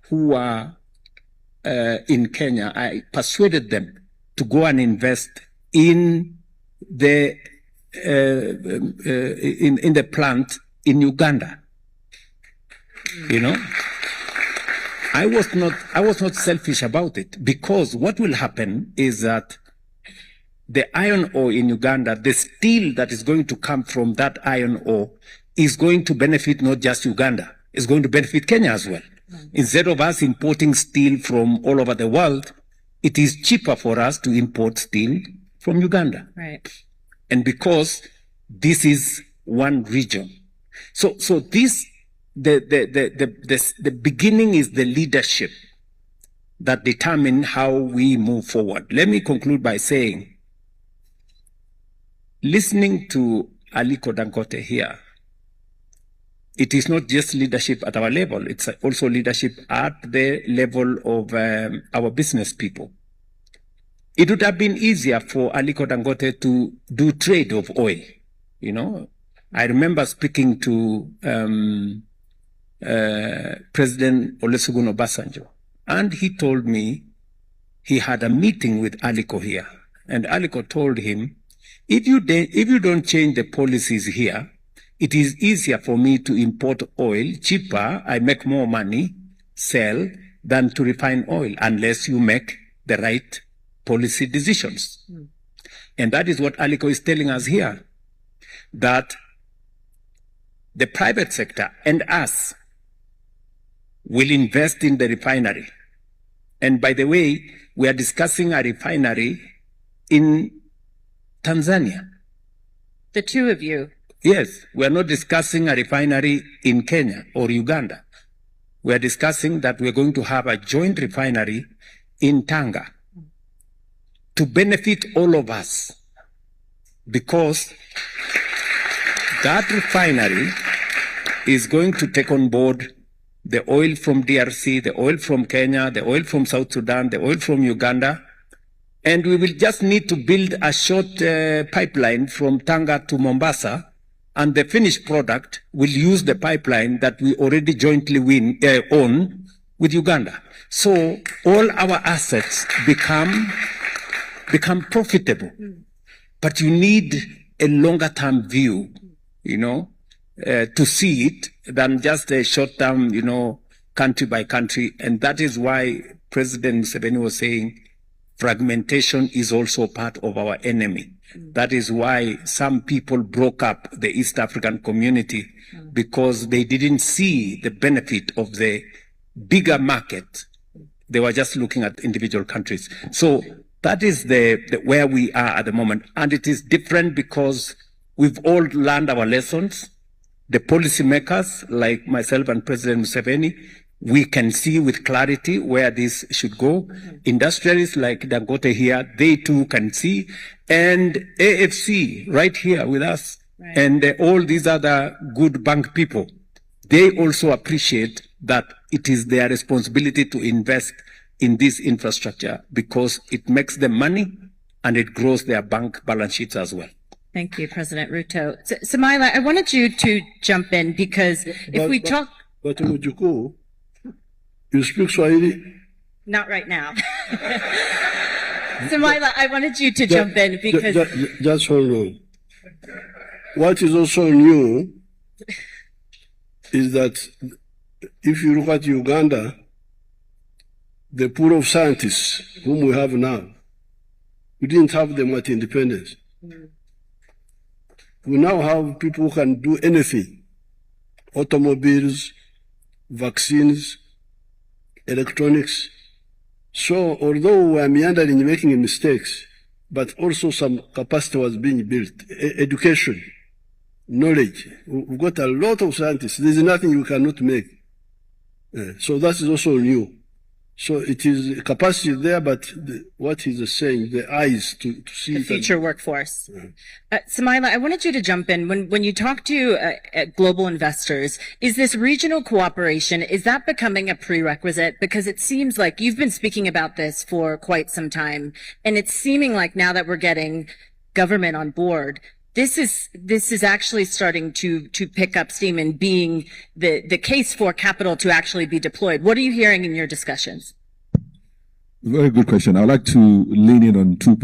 who are in Kenya, I persuaded them to go and invest in the in the plant in Uganda. You know, I was not selfish about it, because what will happen is that the iron ore in Uganda, the steel that is going to come from that iron ore, is going to benefit not just Uganda, it's going to benefit Kenya as well. Instead of us importing steel from all over the world, it is cheaper for us to import steel from Uganda. Right. And because this is one region. So this, the beginning is the leadership that determine how we move forward. Let me conclude by saying, listening to Aliko Dangote here, it is not just leadership at our level, it's also leadership at the level of our business people. It would have been easier for Aliko Dangote to do trade of oil. You know, I remember speaking to President Olusegun Obasanjo, and he told me he had a meeting with Aliko here, and Aliko told him, if you don't change the policies here, it is easier for me to import oil cheaper, I make more money, sell, than to refine oil, unless you make the right policy decisions. And that is what Aliko is telling us here, that the private sector and us will invest in the refinery. And by the way, we are discussing a refinery in Tanzania. The two of you. Yes, we are not discussing a refinery in Kenya or Uganda. We are discussing that we are going to have a joint refinery in Tanga to benefit all of us, because that refinery is going to take on board the oil from DRC, the oil from Kenya, the oil from South Sudan, the oil from Uganda, and we will just need to build a short pipeline from Tanga to Mombasa, and the finished product will use the pipeline that we already jointly own with Uganda. So all our assets become profitable. But you need a longer term view, you know, to see it than just a short term, you know, country by country. And that is why President Museveni was saying fragmentation is also part of our enemy. That is why some people broke up the East African community, because they didn't see the benefit of the bigger market. They were just looking at individual countries. So that is the where we are at the moment. And it is different because we've all learned our lessons. The policymakers, like myself and President Museveni, we can see with clarity where this should go. Industrialists like Dangote here, they too can see. And AFC right here with us, right, and all these other good bank people, they also appreciate that it is their responsibility to invest in this infrastructure, because it makes them money and it grows their bank balance sheets as well. Thank you, President Ruto. Samaila, I wanted you to jump in, because if we talk... But Mujuku, you speak Swahili? Not right now. Samaila, I wanted you to jump in because... Just hold on. What is also new is that if you look at Uganda, the pool of scientists whom we have now, we didn't have them at independence. We now have people who can do anything. Automobiles, vaccines, electronics. So although we are meandering, making mistakes, but also some capacity was being built. Education, knowledge. We've got a lot of scientists. There's nothing you cannot make. So that is also new. So it is capacity there, but what he's saying, the eyes to see the future workforce. Samaila, I wanted you to jump in. When you talk to global investors, is this regional cooperation, is that becoming a prerequisite? Because it seems like you've been speaking about this for quite some time, and it's seeming like now that we're getting government on board, this is actually starting to pick up steam and being the case for capital to actually be deployed. What are you hearing in your discussions? Very good question. I'd like to lean in on 2 points.